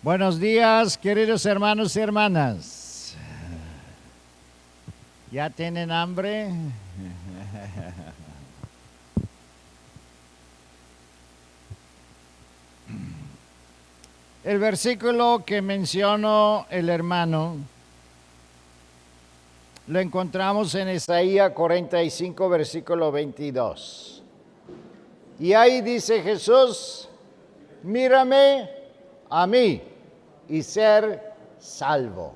Buenos días, queridos hermanos y hermanas. ¿Ya tienen hambre? El versículo que mencionó el hermano lo encontramos en Isaías 45, versículo 22. Y ahí dice Jesús: mírame a mí y ser salvo.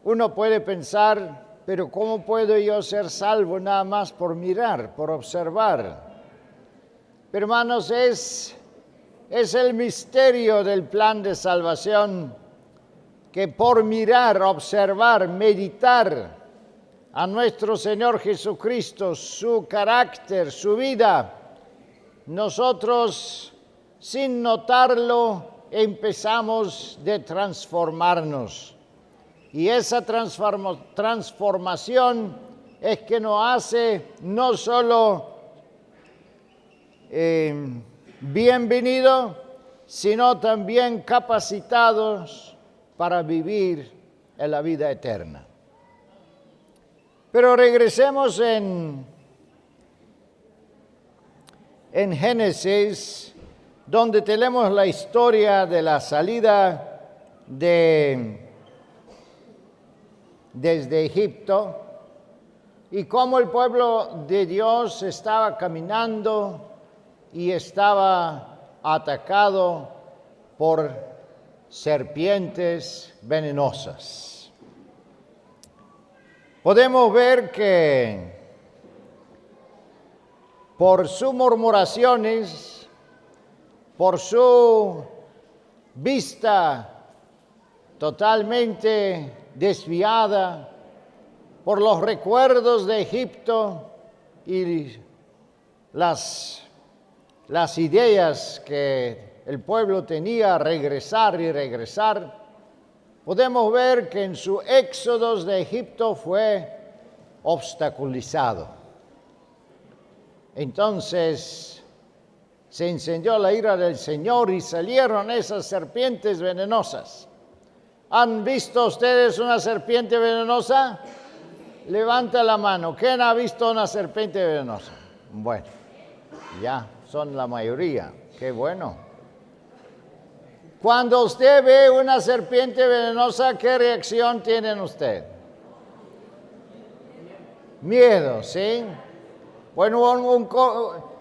Uno puede pensar, pero ¿cómo puedo yo ser salvo nada más por mirar, por observar? Pero hermanos, es el misterio del plan de salvación, que por mirar, observar, meditar a nuestro Señor Jesucristo, su carácter, su vida, nosotros, sin notarlo, empezamos de transformarnos. Y esa transformación es que nos hace no solo bienvenidos, sino también capacitados para vivir en la vida eterna. Pero regresemos en Génesis, donde tenemos la historia de la salida desde Egipto y cómo el pueblo de Dios estaba caminando y estaba atacado por serpientes venenosas. Podemos ver que por sus murmuraciones, por su vista totalmente desviada, por los recuerdos de Egipto y las ideas que el pueblo tenía, regresar y regresar, podemos ver que en su éxodo de Egipto fue obstaculizado. Entonces se encendió la ira del Señor y salieron esas serpientes venenosas. ¿Han visto ustedes una serpiente venenosa? Levanta la mano. ¿Quién ha visto una serpiente venenosa? Bueno, ya son la mayoría. Qué bueno. Cuando usted ve una serpiente venenosa, ¿qué reacción tiene usted? Miedo, ¿sí? Bueno,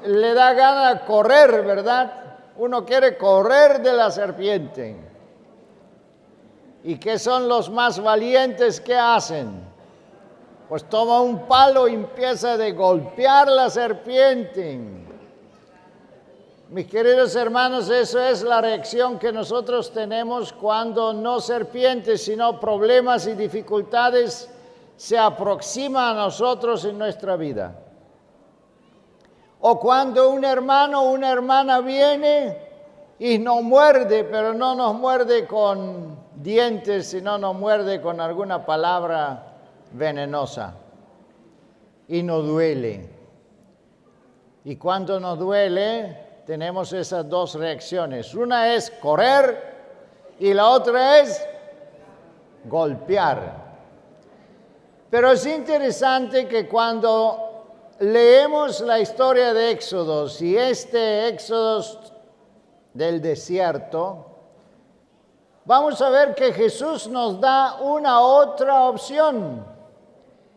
le da ganas de correr, ¿verdad? Uno quiere correr de la serpiente. ¿Y qué son los más valientes que hacen? Pues toma un palo y empieza a golpear la serpiente. Mis queridos hermanos, eso es la reacción que nosotros tenemos cuando no serpientes, sino problemas y dificultades se aproximan a nosotros en nuestra vida. O cuando un hermano o una hermana viene y nos muerde, pero no nos muerde con dientes, sino nos muerde con alguna palabra venenosa y nos duele. Y cuando nos duele, tenemos esas dos reacciones. Una es correr y la otra es golpear. Pero es interesante que cuando leemos la historia de Éxodo y este Éxodo del desierto, vamos a ver que Jesús nos da una otra opción.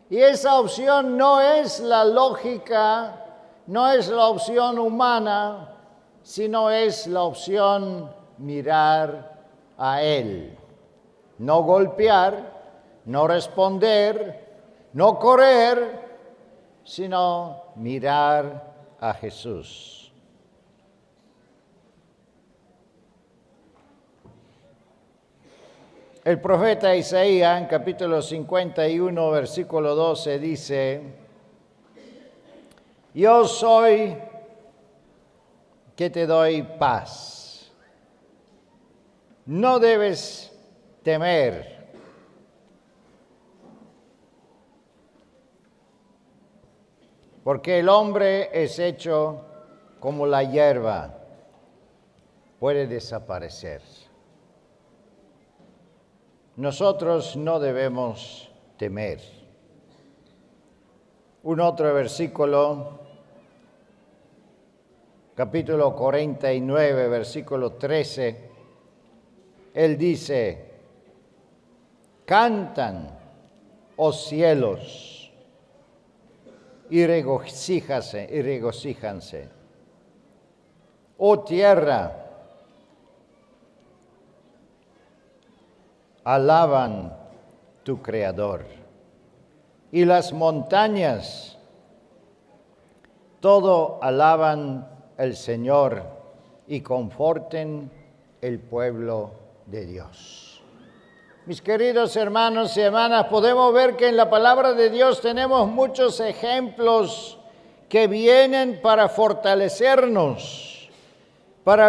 Y esa opción no es la lógica, no es la opción humana, sino es la opción mirar a Él. No golpear, no responder, no correr, sino mirar a Jesús. El profeta Isaías, en capítulo 51, versículo 12, dice: yo soy que te doy paz. No debes temer. Porque el hombre es hecho como la hierba. puede desaparecer. Nosotros no debemos temer. Un otro versículo, capítulo 49, versículo 13, él dice: cantan, oh cielos, y regocíjanse, oh tierra, alaban tu Creador. Y las montañas, todo alaban al Señor y conforten el pueblo de Dios. Mis queridos hermanos y hermanas, podemos ver que en la palabra de Dios tenemos muchos ejemplos que vienen para fortalecernos,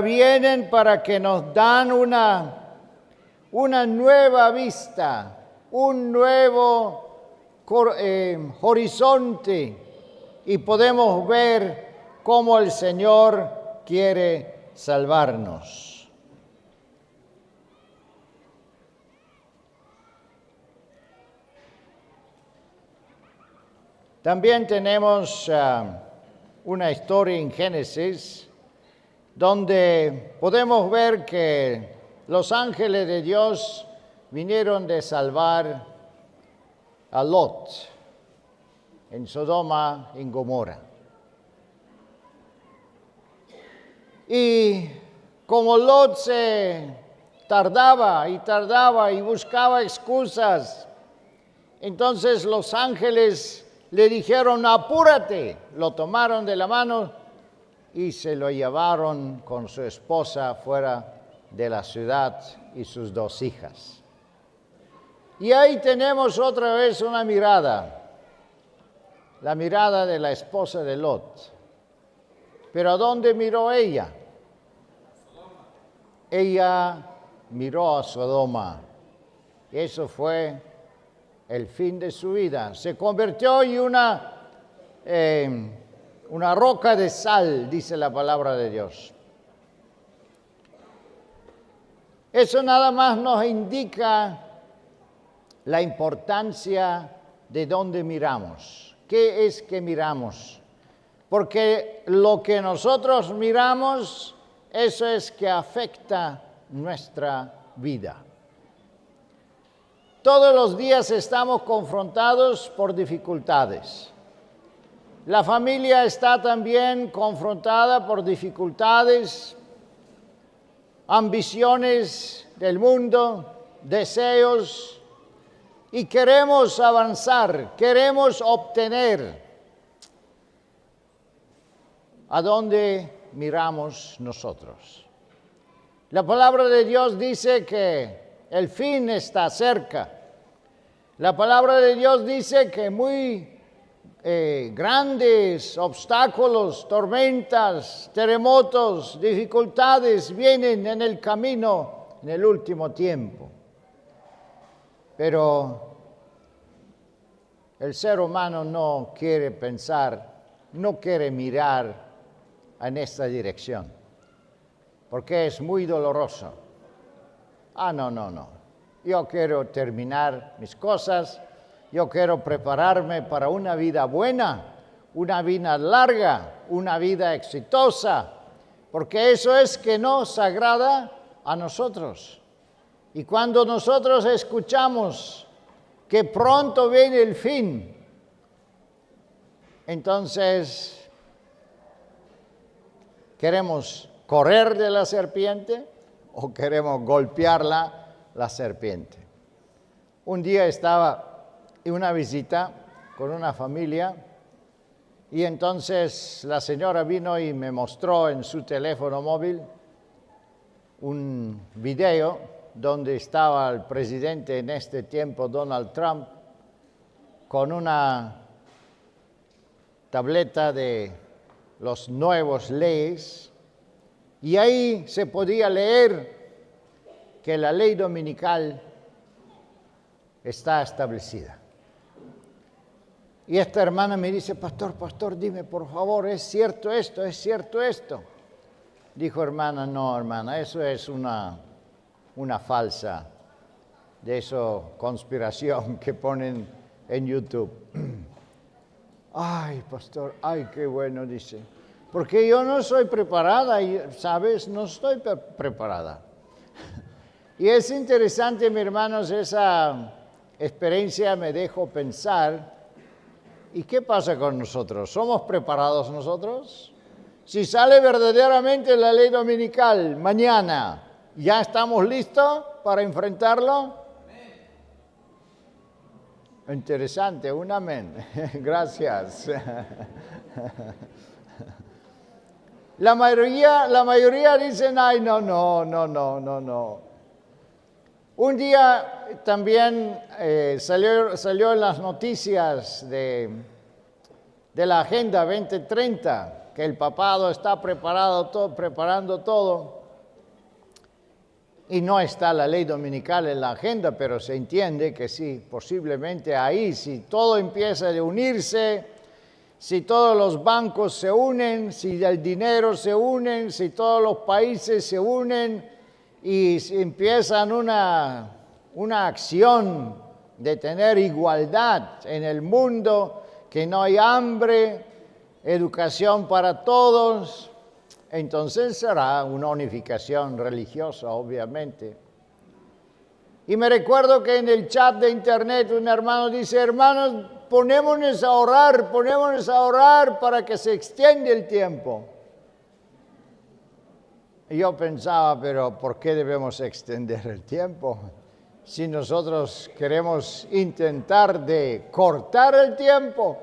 vienen para que nos dan una nueva vista, un nuevo horizonte, y podemos ver cómo el Señor quiere salvarnos. También tenemos una historia en Génesis donde podemos ver que los ángeles de Dios vinieron de salvar a Lot en Sodoma y Gomorra. Y como Lot se tardaba y buscaba excusas, entonces los ángeles le dijeron: apúrate. Lo tomaron de la mano y se lo llevaron con su esposa fuera de la ciudad y sus 2 hijas. Y ahí tenemos otra vez una mirada, la mirada de la esposa de Lot. ¿Pero a dónde miró ella? Ella miró a Sodoma. Eso fue el fin de su vida. Se convirtió en una roca de sal, dice la palabra de Dios. Eso nada más nos indica la importancia de dónde miramos. ¿Qué es que miramos? Porque lo que nosotros miramos, eso es que afecta nuestra vida. Todos los días estamos confrontados por dificultades. La familia está también confrontada por dificultades, ambiciones del mundo, deseos, y queremos avanzar, queremos obtener. ¿A dónde miramos nosotros? La palabra de Dios dice que el fin está cerca. La palabra de Dios dice que muy grandes obstáculos, tormentas, terremotos, dificultades vienen en el camino en el último tiempo. Pero el ser humano no quiere pensar, no quiere mirar en esta dirección, porque es muy doloroso. No. Yo quiero terminar mis cosas, yo quiero prepararme para una vida buena, una vida larga, una vida exitosa, porque eso es que nos agrada a nosotros. Y cuando nosotros escuchamos que pronto viene el fin, entonces ¿queremos correr de la serpiente o queremos golpearla, la serpiente? Un día estaba en una visita con una familia y entonces la señora vino y me mostró en su teléfono móvil un video donde estaba el presidente en este tiempo, Donald Trump, con una tableta de los nuevos leyes, y ahí se podía leer que la ley dominical está establecida. Y esta hermana me dice: pastor, dime por favor, ¿es cierto esto? ¿Es cierto esto? Dijo hermana, no hermana, eso es una falsa, de eso conspiración que ponen en YouTube. Ay, pastor, ay, qué bueno, dice. Porque yo no soy preparada, ¿sabes? No estoy preparada. Y es interesante, mis hermanos, esa experiencia me dejó pensar, ¿y qué pasa con nosotros? ¿Somos preparados nosotros? Si sale verdaderamente la ley dominical mañana, ¿ya estamos listos para enfrentarlo? Interesante, un amén. Gracias. La mayoría dicen, ay, no. Un día también salió en las noticias de la Agenda 2030, que el papado está preparando todo. Y no está la ley dominical en la agenda, pero se entiende que sí, posiblemente ahí, si todo empieza a unirse, si todos los bancos se unen, si el dinero se unen, si todos los países se unen y si empiezan una acción de tener igualdad en el mundo, que no hay hambre, educación para todos, entonces será una unificación religiosa, obviamente. Y me recuerdo que en el chat de internet un hermano dice, hermanos, ponémonos a orar para que se extienda el tiempo. Y yo pensaba, pero ¿por qué debemos extender el tiempo? Si nosotros queremos intentar de cortar el tiempo,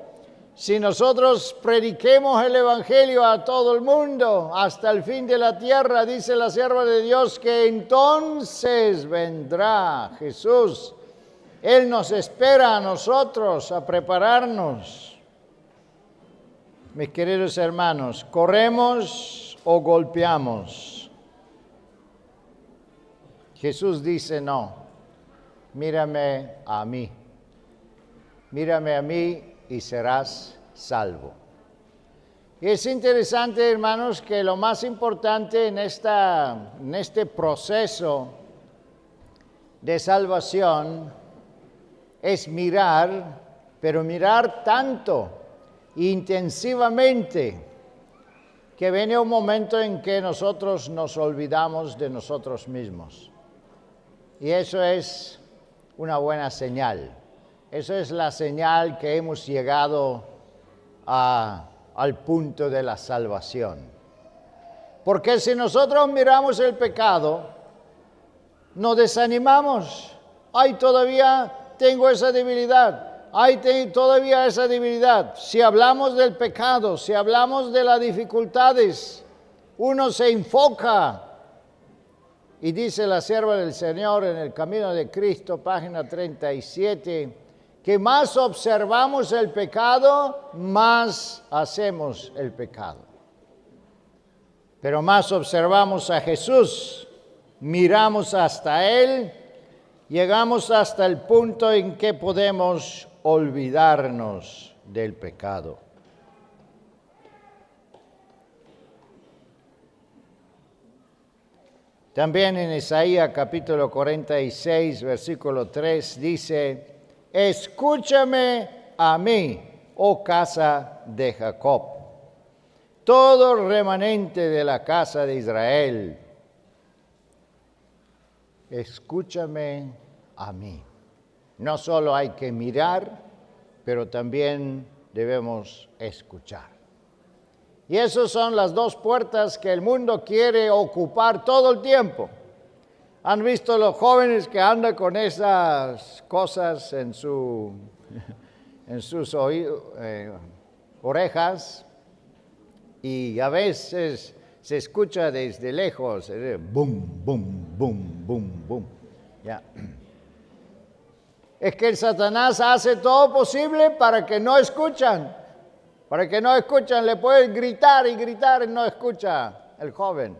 si nosotros prediquemos el Evangelio a todo el mundo hasta el fin de la tierra, dice la sierva de Dios, que entonces vendrá Jesús. Él nos espera a nosotros a prepararnos. Mis queridos hermanos, ¿corremos o golpeamos? Jesús dice no, mírame a mí y serás salvo. Y es interesante, hermanos, que lo más importante en este proceso de salvación es mirar, pero mirar tanto, intensivamente, que viene un momento en que nosotros nos olvidamos de nosotros mismos. Y eso es una buena señal. Eso es la señal que hemos llegado al punto de la salvación. Porque si nosotros miramos el pecado, nos desanimamos. Ay, todavía tengo esa debilidad. Ay, todavía esa debilidad. Si hablamos del pecado, si hablamos de las dificultades, uno se enfoca. Y dice la sierva del Señor en el Camino de Cristo, página 37, que más observamos el pecado, más hacemos el pecado. Pero más observamos a Jesús, miramos hasta Él, llegamos hasta el punto en que podemos olvidarnos del pecado. También en Isaías capítulo 46, versículo 3 dice, escúchame a mí, oh casa de Jacob, todo remanente de la casa de Israel. Escúchame a mí. No solo hay que mirar, pero también debemos escuchar. Y esas son las dos puertas que el mundo quiere ocupar todo el tiempo. ¿Han visto los jóvenes que andan con esas cosas en sus orejas? Y a veces se escucha desde lejos, boom, boom, boom, boom, boom. Ya. Es que el Satanás hace todo posible para que no escuchan. Para que no escuchan, le pueden gritar y no escucha el joven.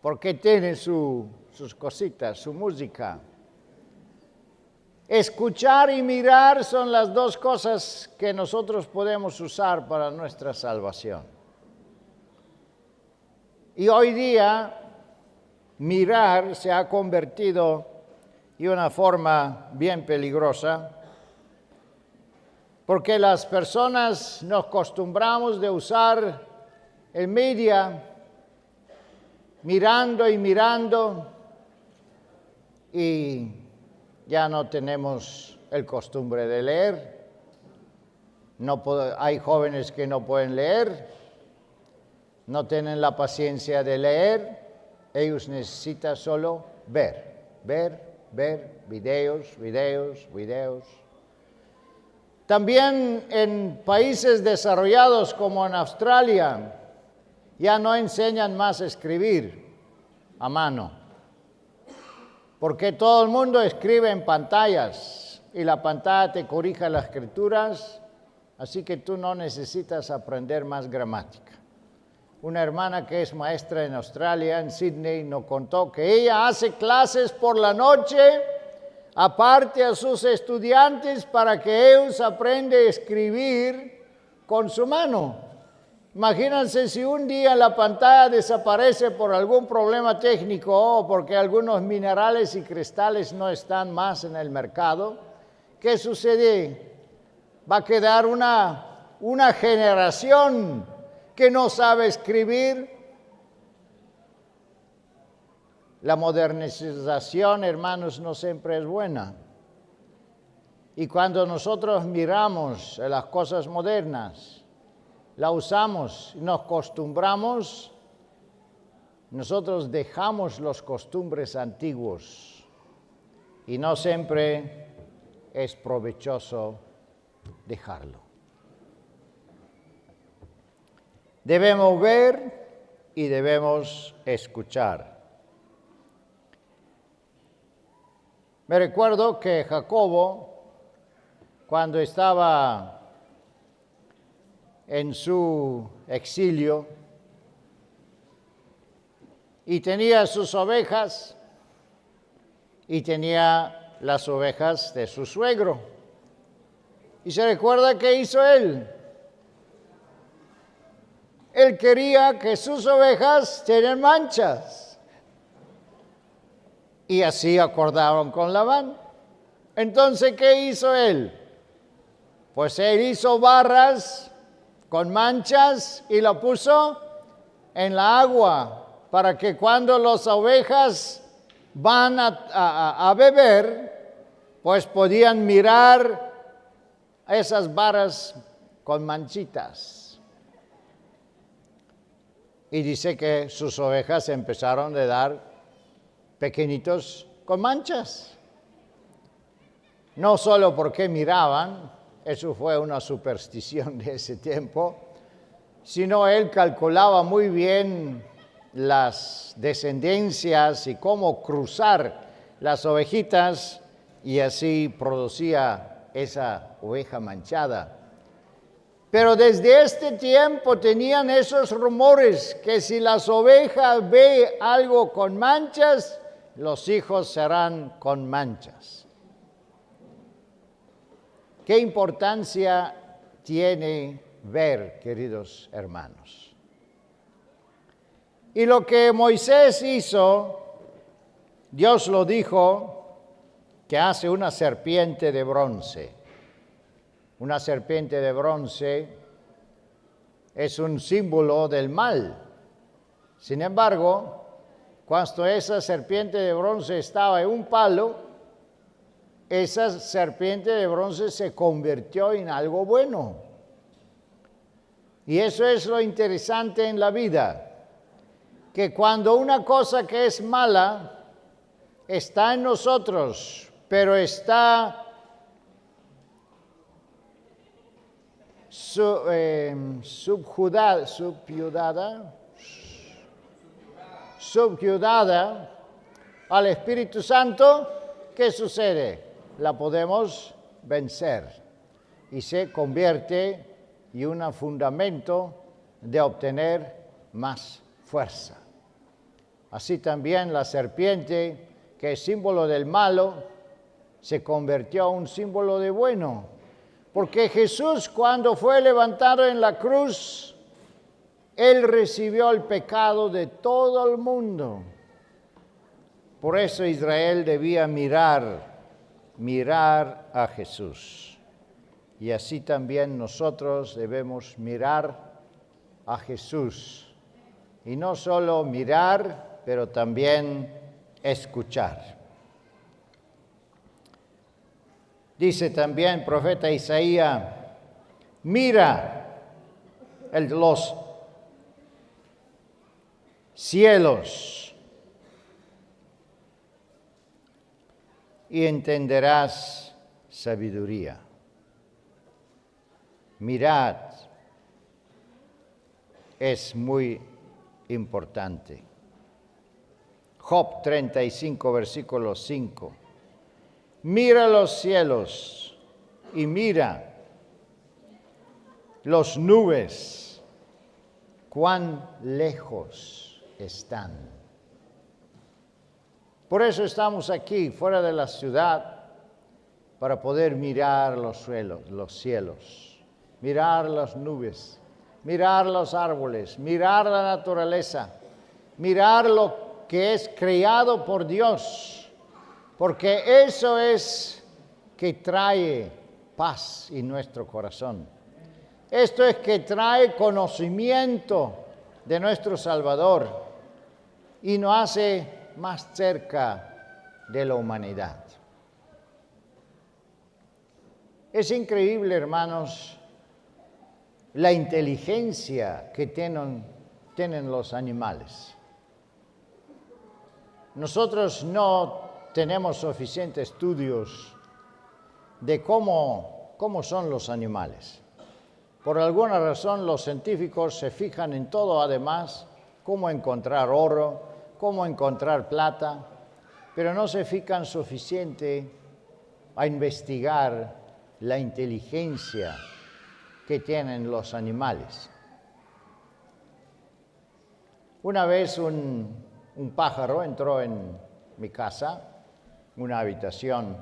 Porque tiene sus cositas, su música. Escuchar y mirar son las dos cosas que nosotros podemos usar para nuestra salvación. Y hoy día mirar se ha convertido en una forma bien peligrosa, porque las personas nos acostumbramos de usar el media mirando y ya no tenemos el costumbre de leer. Hay jóvenes que no pueden leer, no tienen la paciencia de leer, ellos necesitan solo ver, videos. También en países desarrollados como en Australia, ya no enseñan más a escribir a mano, porque todo el mundo escribe en pantallas y la pantalla te corrige las escrituras, así que tú no necesitas aprender más gramática. Una hermana que es maestra en Australia, en Sydney, nos contó que ella hace clases por la noche, aparte a sus estudiantes, para que ellos aprendan a escribir con su mano. Imagínense si un día la pantalla desaparece por algún problema técnico o porque algunos minerales y cristales no están más en el mercado. ¿Qué sucede? Va a quedar una generación que no sabe escribir. La modernización, hermanos, no siempre es buena. Y cuando nosotros miramos las cosas modernas, la usamos, nos acostumbramos, nosotros dejamos los costumbres antiguos y no siempre es provechoso dejarlo. Debemos ver y debemos escuchar. Me recuerdo que Jacobo, cuando estaba en su exilio y tenía sus ovejas y tenía las ovejas de su suegro. Y se recuerda qué hizo él. Él quería que sus ovejas tengan manchas. Y así acordaron con Labán. Entonces, ¿qué hizo él? Pues él hizo barras con manchas y lo puso en la agua para que cuando las ovejas van a beber, pues podían mirar esas barras con manchitas. Y dice que sus ovejas empezaron a dar pequeñitos con manchas. No solo porque miraban, eso fue una superstición de ese tiempo, sino él calculaba muy bien las descendencias y cómo cruzar las ovejitas y así producía esa oveja manchada. Pero desde este tiempo tenían esos rumores que si las ovejas ven algo con manchas, los hijos serán con manchas. ¿Qué importancia tiene ver, queridos hermanos? Y lo que Moisés hizo, Dios lo dijo, que hace una serpiente de bronce. Una serpiente de bronce es un símbolo del mal. Sin embargo, cuando esa serpiente de bronce estaba en un palo, esa serpiente de bronce se convirtió en algo bueno. Y eso es lo interesante en la vida, que cuando una cosa que es mala está en nosotros, pero está subyugada al Espíritu Santo, ¿qué sucede? La podemos vencer y se convierte en un fundamento de obtener más fuerza. Así también la serpiente, que es símbolo del malo, se convirtió en un símbolo de bueno. Porque Jesús, cuando fue levantado en la cruz, Él recibió el pecado de todo el mundo. Por eso Israel debía mirar a Jesús. Y así también nosotros debemos mirar a Jesús. Y no solo mirar, pero también escuchar. Dice también el profeta Isaías, mira los cielos y entenderás sabiduría. Mirad, es muy importante. Job 35, versículo 5. Mira los cielos y mira las nubes, cuán lejos están. Por eso estamos aquí, fuera de la ciudad, para poder mirar los cielos, mirar las nubes, mirar los árboles, mirar la naturaleza, mirar lo que es creado por Dios. Porque eso es que trae paz en nuestro corazón. Esto es que trae conocimiento de nuestro Salvador y nos hace más cerca de la humanidad. Es increíble, hermanos, la inteligencia que tienen los animales. Nosotros no tenemos suficientes estudios de cómo son los animales. Por alguna razón los científicos se fijan en todo, además, cómo encontrar oro, cómo encontrar plata, pero no se fijan suficiente a investigar la inteligencia que tienen los animales. Una vez un pájaro entró en mi casa, una habitación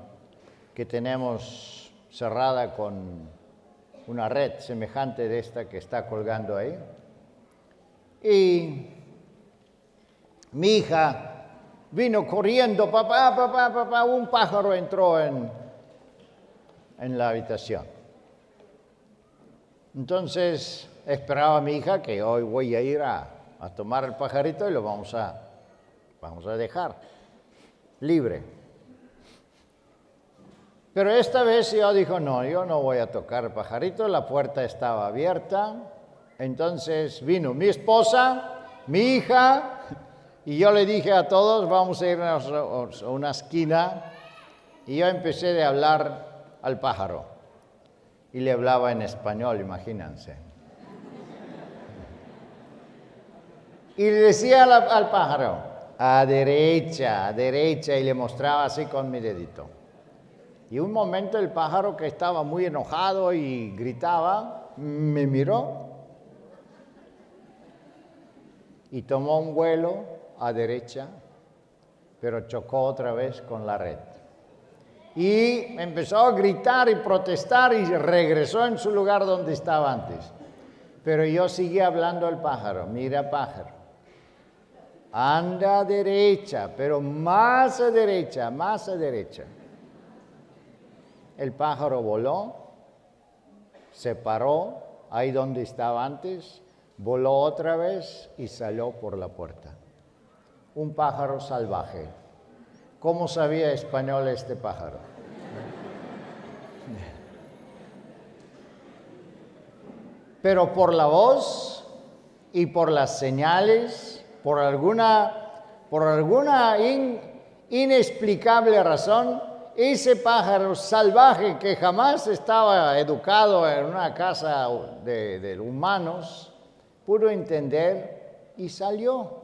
que tenemos cerrada con una red semejante de esta que está colgando ahí. Y mi hija vino corriendo, papá, un pájaro entró en la habitación. Entonces esperaba a mi hija que hoy voy a ir a tomar el pajarito y lo vamos a dejar libre. Pero esta vez yo dijo, no, yo no voy a tocar el pajarito, la puerta estaba abierta. Entonces vino mi esposa, mi hija, y yo le dije a todos, vamos a irnos a una esquina. Y yo empecé a hablar al pájaro. Y le hablaba en español, imagínense. Y le decía al pájaro, a derecha, y le mostraba así con mi dedito. Y un momento el pájaro, que estaba muy enojado y gritaba, me miró y tomó un vuelo a derecha, pero chocó otra vez con la red. Y empezó a gritar y protestar y regresó en su lugar donde estaba antes. Pero yo seguí hablando al pájaro, mira pájaro, anda a derecha, pero más a derecha, más a derecha. El pájaro voló, se paró ahí donde estaba antes, voló otra vez y salió por la puerta. Un pájaro salvaje. ¿Cómo sabía español este pájaro? Pero por la voz y por las señales, por alguna inexplicable razón, ese pájaro salvaje que jamás estaba educado en una casa de humanos, pudo entender y salió.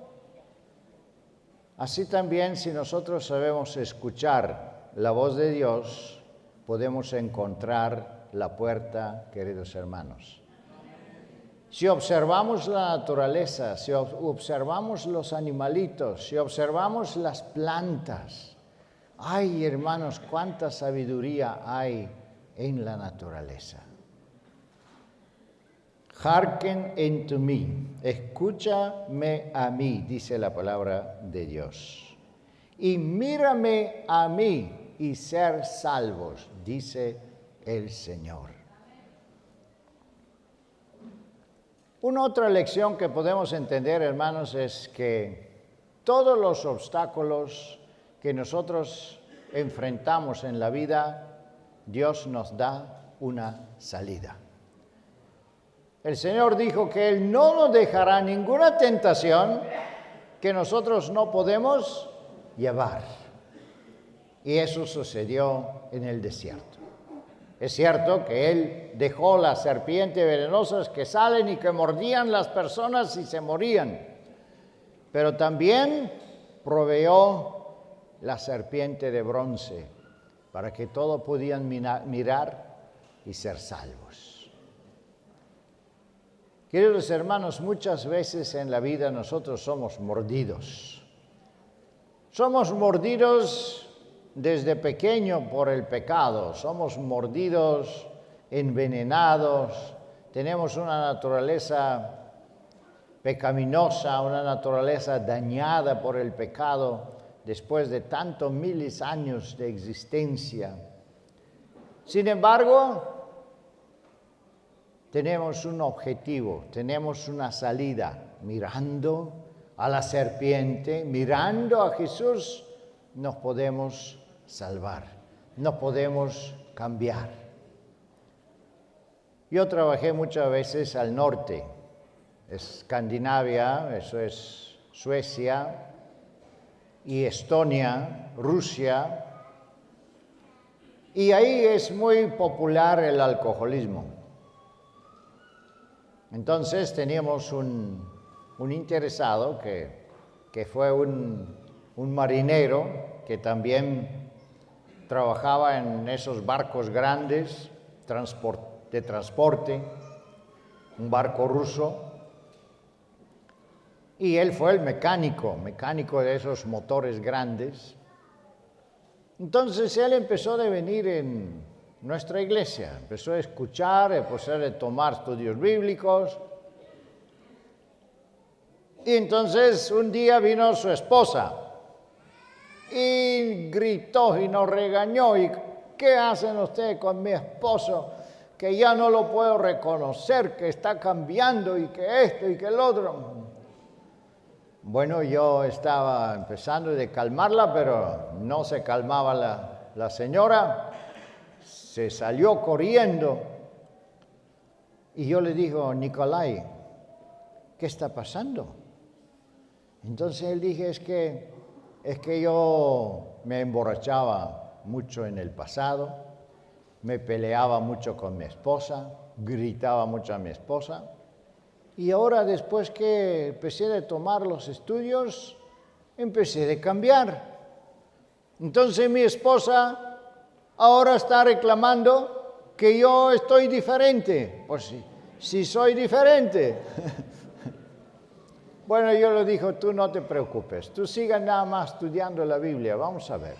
Así también, si nosotros sabemos escuchar la voz de Dios, podemos encontrar la puerta, queridos hermanos. Si observamos la naturaleza, si observamos los animalitos, si observamos las plantas, ay, hermanos, cuánta sabiduría hay en la naturaleza. Hearken unto me. Escúchame a mí, dice la palabra de Dios. Y mírame a mí y ser salvos, dice el Señor. Una otra lección que podemos entender, hermanos, es que todos los obstáculos que nosotros enfrentamos en la vida, Dios nos da una salida. El Señor dijo que Él no nos dejará ninguna tentación que nosotros no podemos llevar. Y eso sucedió en el desierto. Es cierto que Él dejó las serpientes venenosas que salen y que mordían las personas y se morían. Pero también proveyó la serpiente de bronce para que todos pudieran mirar y ser salvos. Queridos hermanos, muchas veces en la vida nosotros somos mordidos. Somos mordidos desde pequeño por el pecado, somos mordidos, envenenados, tenemos una naturaleza pecaminosa, una naturaleza dañada por el pecado después de tantos miles de años de existencia. Sin embargo, tenemos un objetivo, tenemos una salida, mirando a la serpiente, mirando a Jesús, nos podemos salvar, nos podemos cambiar. Yo trabajé muchas veces al norte, Escandinavia, eso es Suecia, y Estonia, Rusia, y ahí es muy popular el alcoholismo. Entonces teníamos un interesado que fue un marinero que también trabajaba en esos barcos grandes de transporte, un barco ruso, y él fue el mecánico de esos motores grandes. Entonces él empezó a venir en nuestra iglesia, empezó a escuchar, empezó a tomar estudios bíblicos. Y entonces un día vino su esposa y gritó y nos regañó. ¿Y qué hacen ustedes con mi esposo? Que ya no lo puedo reconocer, que está cambiando y que esto y que el otro. Bueno, yo estaba empezando de calmarla, pero no se calmaba la señora. Se salió corriendo y yo le digo, Nicolai, ¿qué está pasando? Entonces él dije, es que yo me emborrachaba mucho en el pasado, me peleaba mucho con mi esposa, gritaba mucho a mi esposa, y ahora después que empecé a tomar los estudios, empecé a cambiar. Entonces mi esposa ahora está reclamando que yo estoy diferente. Pues si soy diferente. Bueno, yo le dije, tú no te preocupes, tú sigas nada más estudiando la Biblia, vamos a ver.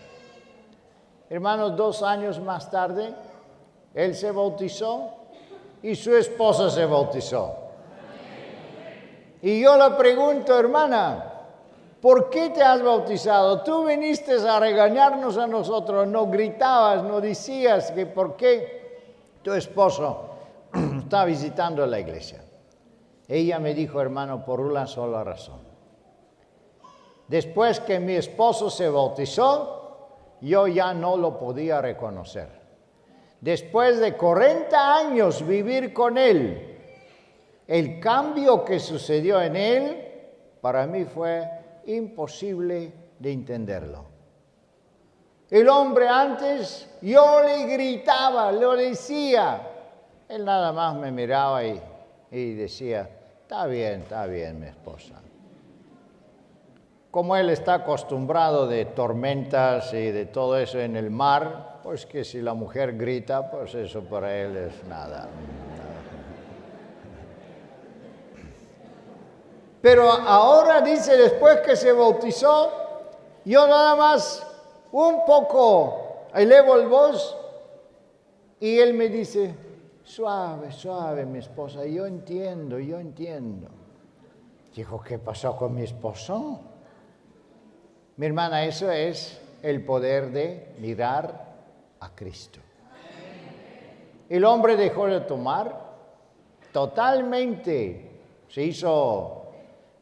Hermanos, 2 años más tarde, él se bautizó y su esposa se bautizó. Y yo le pregunto, hermana, ¿por qué te has bautizado? Tú viniste a regañarnos a nosotros, no gritabas, no decías que por qué tu esposo está visitando la iglesia. Ella me dijo, hermano, por una sola razón. Después que mi esposo se bautizó, yo ya no lo podía reconocer. Después de 40 años vivir con él, el cambio que sucedió en él, para mí fue imposible de entenderlo. El hombre antes, yo le gritaba, lo decía. Él nada más me miraba y decía, está bien, mi esposa. Como él está acostumbrado de tormentas y de todo eso en el mar, pues que si la mujer grita, pues eso para él es nada. Pero ahora dice, después que se bautizó, yo nada más un poco elevo el voz y él me dice, Suave, suave, mi esposa, yo entiendo. Dijo, ¿qué pasó con mi esposo? Mi hermana, eso es el poder de mirar a Cristo. El hombre dejó de tomar totalmente, se hizo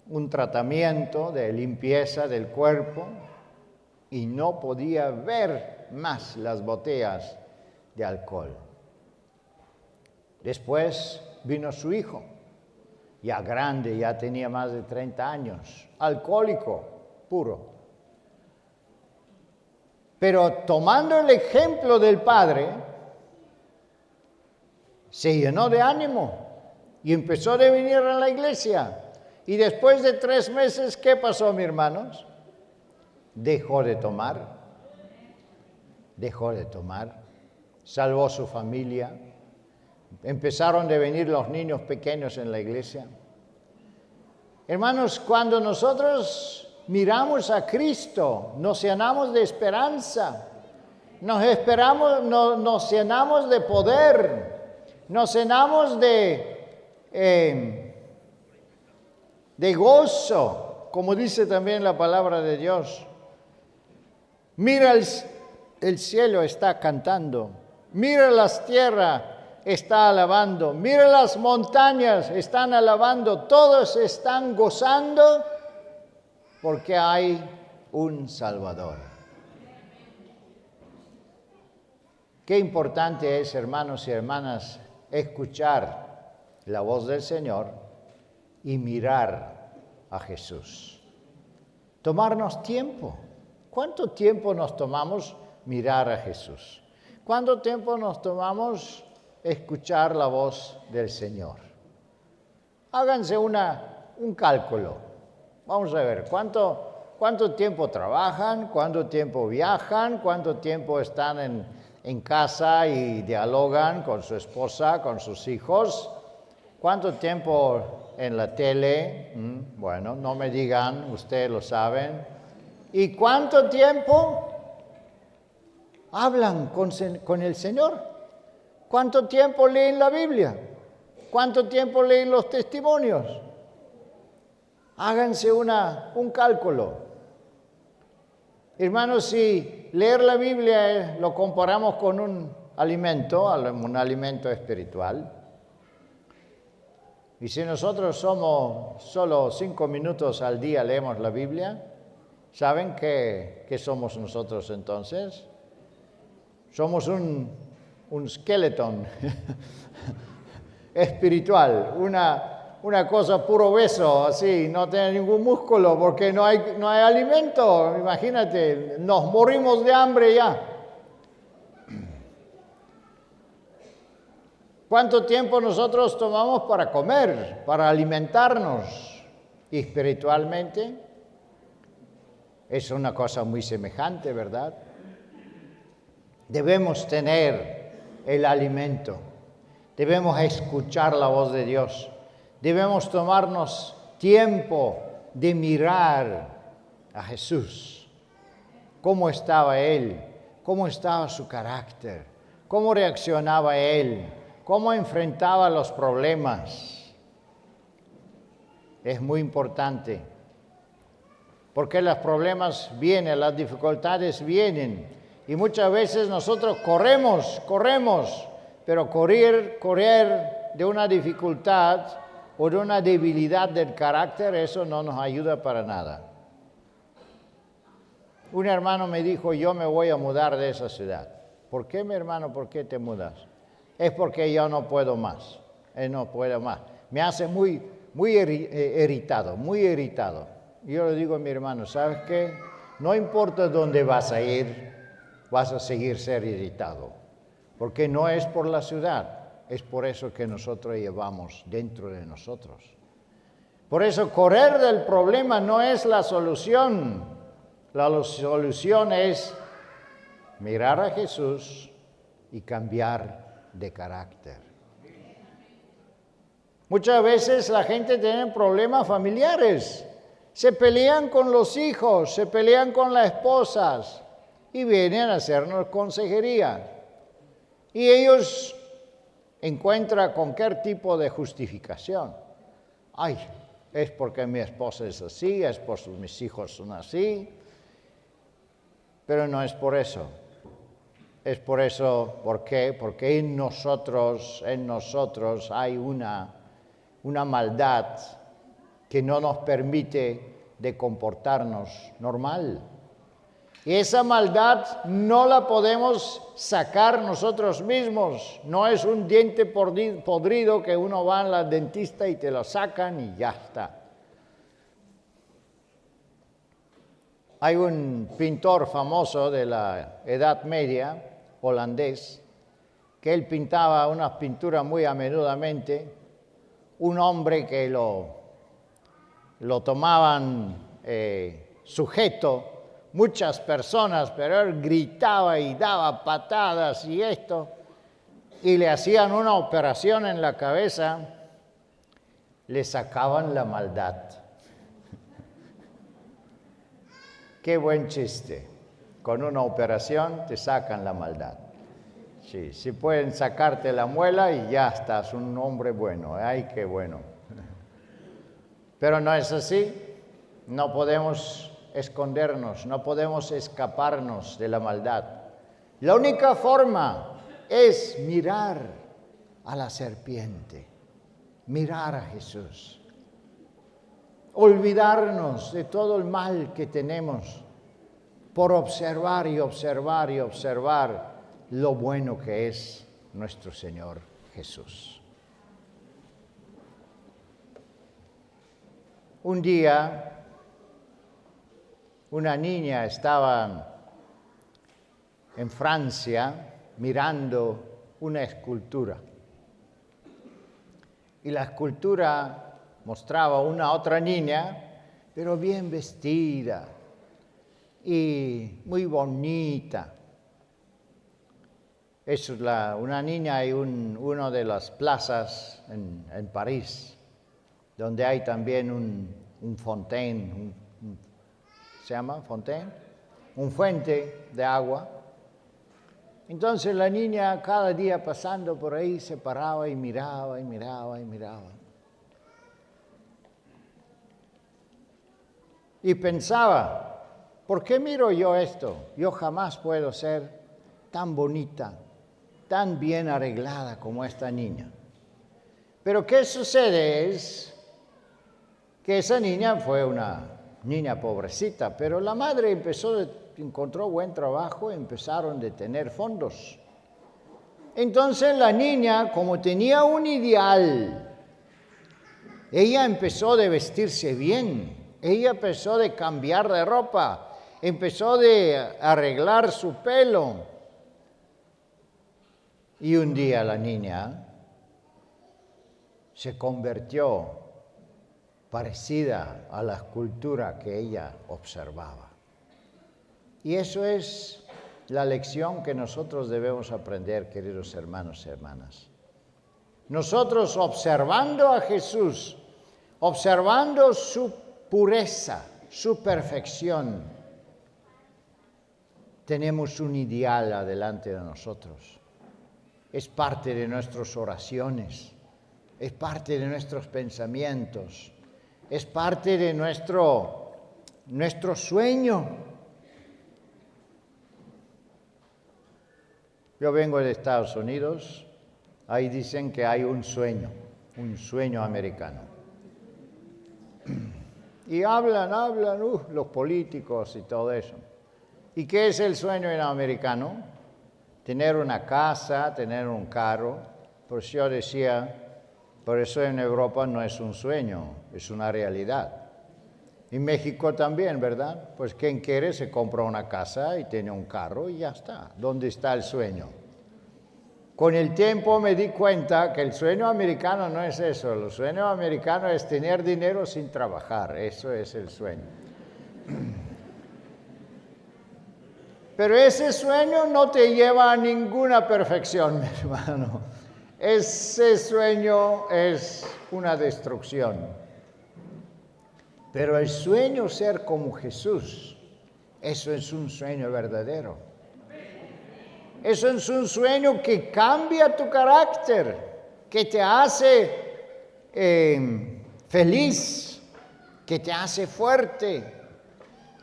un tratamiento de limpieza del cuerpo y no podía ver más las botellas de alcohol. Después vino su hijo, ya grande, ya tenía más de 30 años, alcohólico puro. Pero tomando el ejemplo del padre, se llenó de ánimo y empezó a venir a la iglesia. Y después de 3 meses, ¿qué pasó, mis hermanos? Dejó de tomar, salvó su familia. Empezaron a venir los niños pequeños en la iglesia. Hermanos, cuando nosotros miramos a Cristo, nos llenamos de esperanza, nos llenamos de poder, nos llenamos de gozo, como dice también la palabra de Dios. Mira el cielo está cantando, mira las tierras está alabando, mira las montañas están alabando, todos están gozando porque hay un Salvador. Qué importante es, hermanos y hermanas, escuchar la voz del Señor y mirar a Jesús. Tomarnos tiempo. ¿Cuánto tiempo nos tomamos mirar a Jesús? ¿Cuánto tiempo nos tomamos escuchar la voz del Señor? Háganse un cálculo. Vamos a ver, ¿cuánto tiempo trabajan? ¿Cuánto tiempo viajan? ¿Cuánto tiempo están en casa y dialogan con su esposa, con sus hijos? ¿Cuánto tiempo en la tele? Bueno, no me digan, ustedes lo saben. ¿Y cuánto tiempo hablan con el Señor? ¿Cuánto tiempo leen la Biblia? ¿Cuánto tiempo leen los testimonios? Háganse un cálculo. Hermanos, si leer la Biblia lo comparamos con un alimento espiritual, y si nosotros somos solo 5 minutos al día leemos la Biblia, ¿saben qué somos nosotros entonces? Somos un esqueleto espiritual, una cosa puro hueso, así, no tiene ningún músculo porque no hay alimento. Imagínate, nos morimos de hambre ya. ¿Cuánto tiempo nosotros tomamos para comer, para alimentarnos espiritualmente? Es una cosa muy semejante, ¿verdad? Debemos tener el alimento, debemos escuchar la voz de Dios, debemos tomarnos tiempo de mirar a Jesús. ¿Cómo estaba Él? ¿Cómo estaba su carácter? ¿Cómo reaccionaba Él? ¿Cómo enfrentaba los problemas? Es muy importante, porque los problemas vienen, las dificultades vienen, y muchas veces nosotros corremos, pero correr de una dificultad o de una debilidad del carácter, eso no nos ayuda para nada. Un hermano me dijo, yo me voy a mudar de esa ciudad. ¿Por qué, mi hermano? ¿Por qué te mudas? Es porque yo no puedo más. No puedo más. Me hace muy irritado. Yo le digo a mi hermano, ¿sabes qué? No importa dónde vas a ir, vas a seguir ser irritado. Porque no es por la ciudad, es por eso que nosotros llevamos dentro de nosotros. Por eso correr del problema no es la solución. La solución es mirar a Jesús y cambiar de carácter. Muchas veces la gente tiene problemas familiares. Se pelean con los hijos, se pelean con las esposas y vienen a hacernos consejería. Y ellos encuentra cualquier tipo de justificación. Ay, es porque mi esposa es así, es porque mis hijos son así. Pero no es por eso. Es por eso, ¿por qué? Porque en nosotros hay una maldad que no nos permite de comportarnos normal. Y esa maldad no la podemos sacar nosotros mismos. No es un diente podrido que uno va al dentista y te lo sacan y ya está. Hay un pintor famoso de la Edad Media, holandés, que él pintaba unas pinturas muy a menudamente, un hombre que lo tomaban sujeto, muchas personas, pero él gritaba y daba patadas y esto, y le hacían una operación en la cabeza, le sacaban la maldad. Qué buen chiste. Con una operación te sacan la maldad. Sí pueden sacarte la muela y ya estás un hombre bueno. Ay, qué bueno. Pero no es así. No podemos escondernos, no podemos escaparnos de la maldad. La única forma es mirar a la serpiente, mirar a Jesús. Olvidarnos de todo el mal que tenemos por observar y observar y observar lo bueno que es nuestro Señor Jesús. Un día, una niña estaba en Francia mirando una escultura. Y la escultura mostraba una otra niña, pero bien vestida y muy bonita. Es una niña en una de las plazas en París, donde hay también un fontaine, ¿se llama fontaine? Un fuente de agua. Entonces la niña cada día pasando por ahí se paraba y miraba y miraba y miraba. Y pensaba, ¿por qué miro yo esto? Yo jamás puedo ser tan bonita, tan bien arreglada como esta niña. Pero ¿qué sucede? Es que esa niña fue una niña pobrecita, pero la madre encontró buen trabajo, empezaron a tener fondos. Entonces la niña, como tenía un ideal, ella empezó de vestirse bien. Ella empezó de cambiar de ropa, empezó de arreglar su pelo. Y un día la niña se convirtió parecida a la escultura que ella observaba. Y eso es la lección que nosotros debemos aprender, queridos hermanos y hermanas. Nosotros observando a Jesús, observando su pureza, su perfección, tenemos un ideal adelante de nosotros. Es parte de nuestras oraciones, es parte de nuestros pensamientos, es parte de nuestro sueño. Yo vengo de Estados Unidos, ahí dicen que hay un sueño americano. Y hablan los políticos y todo eso. ¿Y qué es el sueño americano? Tener una casa, tener un carro. Por eso yo decía, por eso en Europa no es un sueño, es una realidad. En México también, ¿verdad? Pues quien quiere se compra una casa y tiene un carro y ya está. ¿Dónde está el sueño? Con el tiempo me di cuenta que el sueño americano no es eso. El sueño americano es tener dinero sin trabajar. Eso es el sueño. Pero ese sueño no te lleva a ninguna perfección, mi hermano. Ese sueño es una destrucción. Pero el sueño ser como Jesús, eso es un sueño verdadero. Eso es un sueño que cambia tu carácter, que te hace feliz, que te hace fuerte.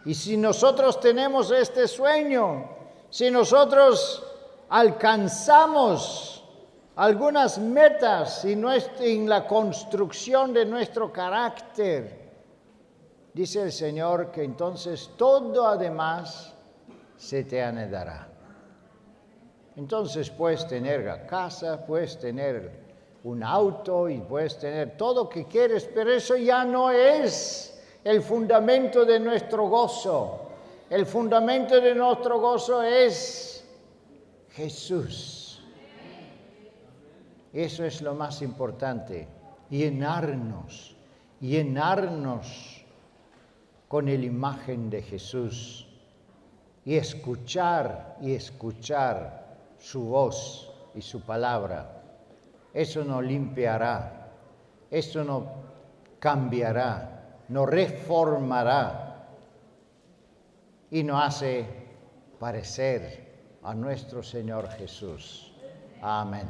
Y si nosotros tenemos este sueño, si nosotros alcanzamos algunas metas en la construcción de nuestro carácter, dice el Señor que entonces todo además se te añadirá. Entonces puedes tener la casa, puedes tener un auto y puedes tener todo lo que quieres, pero eso ya no es el fundamento de nuestro gozo. El fundamento de nuestro gozo es Jesús. Eso es lo más importante, llenarnos con la imagen de Jesús y escuchar su voz y su palabra. Eso nos limpiará, eso nos cambiará, nos reformará y nos hace parecer a nuestro Señor Jesús. Amén.